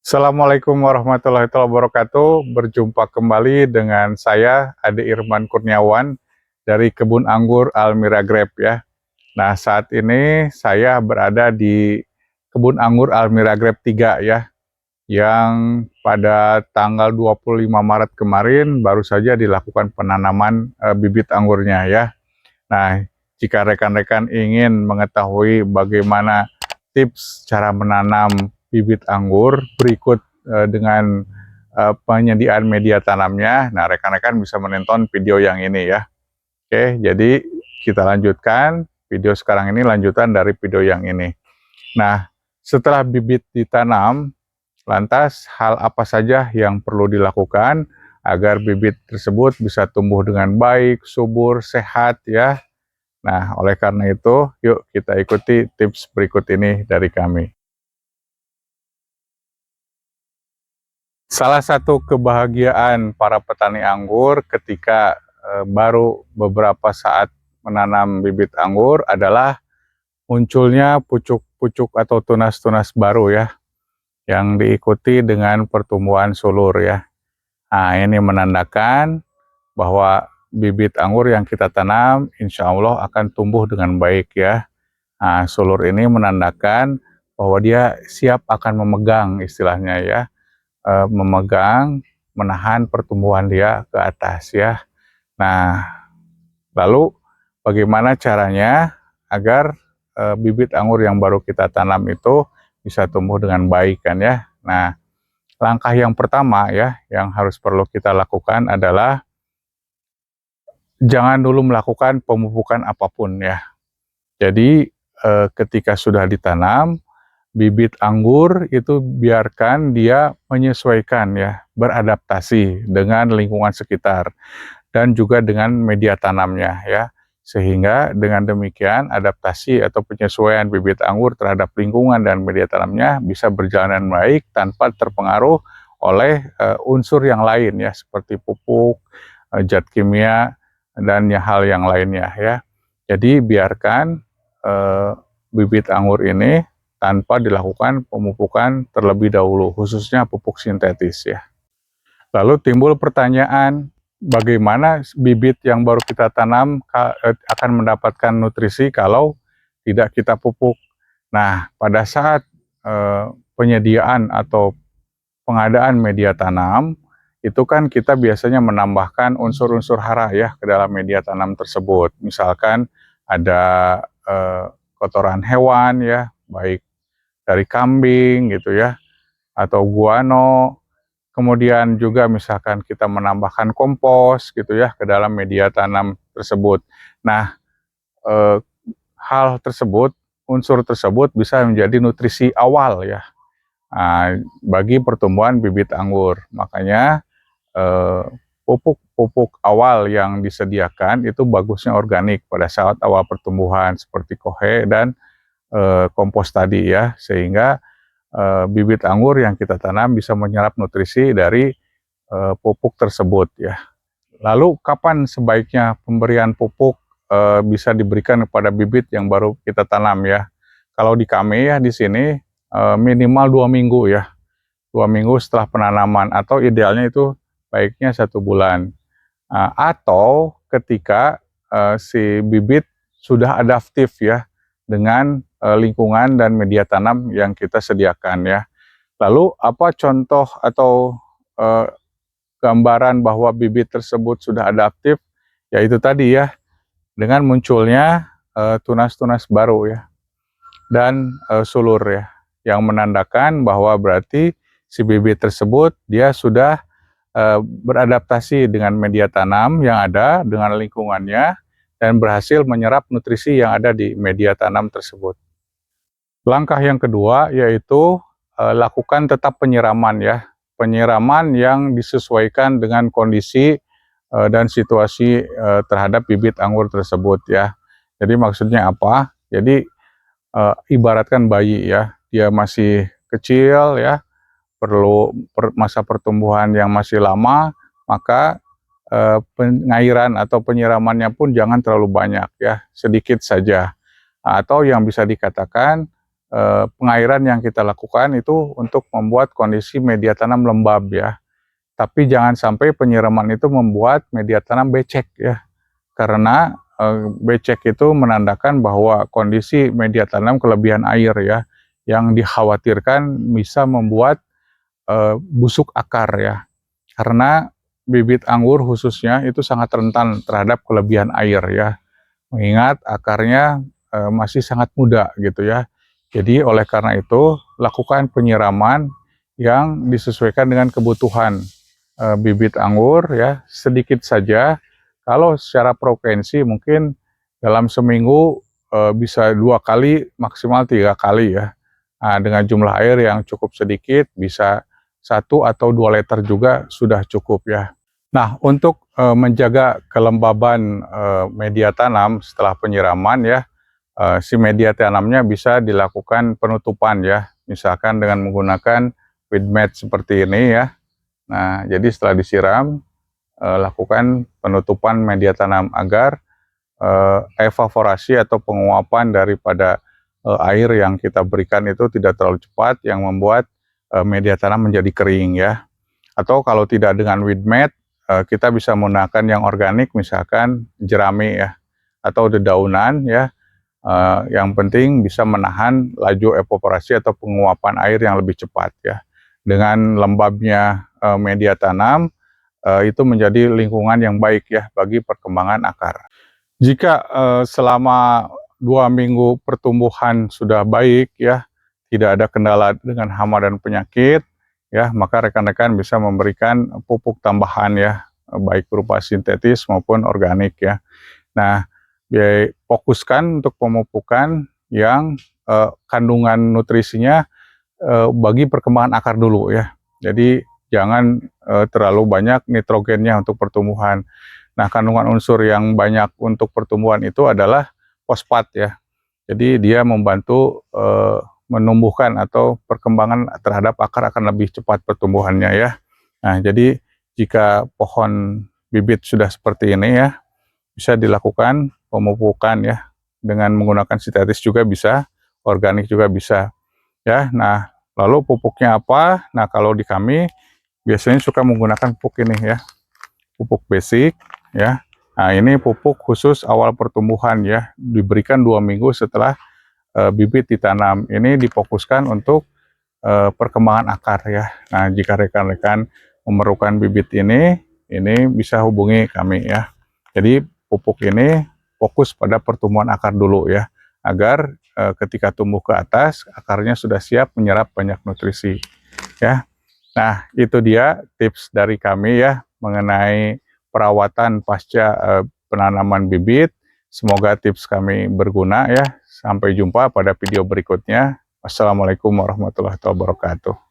Assalamualaikum warahmatullahi wabarakatuh. Berjumpa kembali dengan saya Ade Irman Kurniawan dari Kebun Anggur Almira Grape ya. Nah, saat ini saya berada di Kebun Anggur Almira Grape 3 ya, yang pada tanggal 25 Maret kemarin baru saja dilakukan penanaman bibit anggurnya ya. Nah, jika rekan-rekan ingin mengetahui bagaimana tips cara menanam bibit anggur berikut dengan penyediaan media tanamnya, nah rekan-rekan bisa menonton video yang ini ya. Oke, jadi kita lanjutkan video sekarang ini, lanjutan dari video yang ini. Nah, setelah bibit ditanam, lantas hal apa saja yang perlu dilakukan agar bibit tersebut bisa tumbuh dengan baik, subur, sehat ya. Nah, oleh karena itu, yuk kita ikuti tips berikut ini dari kami. Salah satu kebahagiaan para petani anggur ketika baru beberapa saat menanam bibit anggur adalah munculnya pucuk-pucuk atau tunas-tunas baru ya, yang diikuti dengan pertumbuhan sulur ya. Nah, ini menandakan bahwa bibit anggur yang kita tanam insya Allah akan tumbuh dengan baik ya. Nah, sulur ini menandakan bahwa dia siap akan memegang istilahnya ya, memegang, menahan pertumbuhan dia ke atas ya. Nah, lalu bagaimana caranya agar bibit anggur yang baru kita tanam itu bisa tumbuh dengan baik kan ya. Nah, langkah yang pertama ya yang harus perlu kita lakukan adalah jangan dulu melakukan pemupukan apapun ya. Jadi ketika sudah ditanam, bibit anggur itu biarkan dia menyesuaikan ya, beradaptasi dengan lingkungan sekitar dan juga dengan media tanamnya ya. Sehingga dengan demikian adaptasi atau penyesuaian bibit anggur terhadap lingkungan dan media tanamnya bisa berjalan dengan baik tanpa terpengaruh oleh unsur yang lain ya, seperti pupuk, zat kimia, dan hal yang lainnya ya. Jadi biarkan bibit anggur ini tanpa dilakukan pemupukan terlebih dahulu, khususnya pupuk sintetis ya. Lalu timbul pertanyaan, bagaimana bibit yang baru kita tanam akan mendapatkan nutrisi kalau tidak kita pupuk? Nah, pada saat penyediaan atau pengadaan media tanam, itu kan kita biasanya menambahkan unsur-unsur hara ya ke dalam media tanam tersebut. Misalkan ada kotoran hewan ya, baik dari kambing gitu ya, atau guano. Kemudian juga misalkan kita menambahkan kompos gitu ya ke dalam media tanam tersebut. Nah, hal tersebut, unsur tersebut bisa menjadi nutrisi awal ya, bagi pertumbuhan bibit anggur. Makanya pupuk-pupuk awal yang disediakan itu bagusnya organik pada saat awal pertumbuhan seperti kohe dan kompos tadi ya, sehingga bibit anggur yang kita tanam bisa menyerap nutrisi dari pupuk tersebut ya. Lalu kapan sebaiknya pemberian pupuk bisa diberikan kepada bibit yang baru kita tanam ya? Kalau di kami ya di sini minimal 2 minggu ya, 2 minggu setelah penanaman, atau idealnya itu baiknya 1 bulan. Atau ketika si bibit sudah adaptif ya dengan lingkungan dan media tanam yang kita sediakan ya. Lalu apa contoh atau gambaran bahwa bibit tersebut sudah adaptif? Yaitu tadi ya, dengan munculnya tunas-tunas baru ya, dan sulur ya, yang menandakan bahwa berarti si bibit tersebut dia sudah beradaptasi dengan media tanam yang ada, dengan lingkungannya, dan berhasil menyerap nutrisi yang ada di media tanam tersebut. Langkah yang kedua yaitu lakukan tetap penyiraman ya, penyiraman yang disesuaikan dengan kondisi dan situasi terhadap bibit anggur tersebut ya. Jadi maksudnya apa? Jadi ibaratkan bayi ya, dia masih kecil ya, perlu masa pertumbuhan yang masih lama, maka pengairan atau penyiramannya pun jangan terlalu banyak ya, sedikit saja. Atau yang bisa dikatakan pengairan yang kita lakukan itu untuk membuat kondisi media tanam lembab ya. Tapi jangan sampai penyiraman itu membuat media tanam becek ya. Karena becek itu menandakan bahwa kondisi media tanam kelebihan air ya, yang dikhawatirkan bisa membuat busuk akar ya. Karena bibit anggur khususnya itu sangat rentan terhadap kelebihan air ya. Mengingat akarnya masih sangat muda gitu ya. Jadi oleh karena itu lakukan penyiraman yang disesuaikan dengan kebutuhan bibit anggur ya, sedikit saja. Kalau secara frekuensi mungkin dalam seminggu bisa 2 kali maksimal 3 kali ya. Nah, dengan jumlah air yang cukup sedikit bisa 1 atau 2 liter juga sudah cukup ya. Nah, untuk menjaga kelembaban media tanam setelah penyiraman ya, si media tanamnya bisa dilakukan penutupan ya, misalkan dengan menggunakan weed mat seperti ini ya. Nah, jadi setelah disiram, lakukan penutupan media tanam agar evaporasi atau penguapan daripada air yang kita berikan itu tidak terlalu cepat yang membuat media tanam menjadi kering ya. Atau kalau tidak dengan weed mat, kita bisa menggunakan yang organik, misalkan jerami ya, atau dedaunan ya. Yang penting bisa menahan laju evaporasi atau penguapan air yang lebih cepat ya. Dengan lembabnya media tanam, itu menjadi lingkungan yang baik ya bagi perkembangan akar. Jika selama 2 minggu pertumbuhan sudah baik ya, tidak ada kendala dengan hama dan penyakit ya, maka rekan-rekan bisa memberikan pupuk tambahan ya, baik berupa sintetis maupun organik ya. Nah, fokuskan untuk pemupukan yang kandungan nutrisinya bagi perkembangan akar dulu ya. Jadi jangan terlalu banyak nitrogennya untuk pertumbuhan. Nah, kandungan unsur yang banyak untuk pertumbuhan itu adalah fosfat ya. Jadi dia membantu menumbuhkan atau perkembangan terhadap akar akan lebih cepat pertumbuhannya ya. Nah, jadi jika pohon bibit sudah seperti ini ya, bisa dilakukan pemupukan ya, dengan menggunakan sintetis juga bisa, organik juga bisa ya. Nah, lalu pupuknya apa? Nah, kalau di kami biasanya suka menggunakan pupuk ini ya, pupuk basic ya. Nah, ini pupuk khusus awal pertumbuhan ya, diberikan 2 minggu setelah bibit ditanam. Ini difokuskan untuk perkembangan akar ya. Nah, jika rekan-rekan memerlukan bibit ini bisa hubungi kami ya. Jadi pupuk ini fokus pada pertumbuhan akar dulu ya, agar ketika tumbuh ke atas, akarnya sudah siap menyerap banyak nutrisi ya. Nah, itu dia tips dari kami ya mengenai perawatan pasca penanaman bibit. Semoga tips kami berguna ya. Sampai jumpa pada video berikutnya. Wassalamualaikum warahmatullahi wabarakatuh.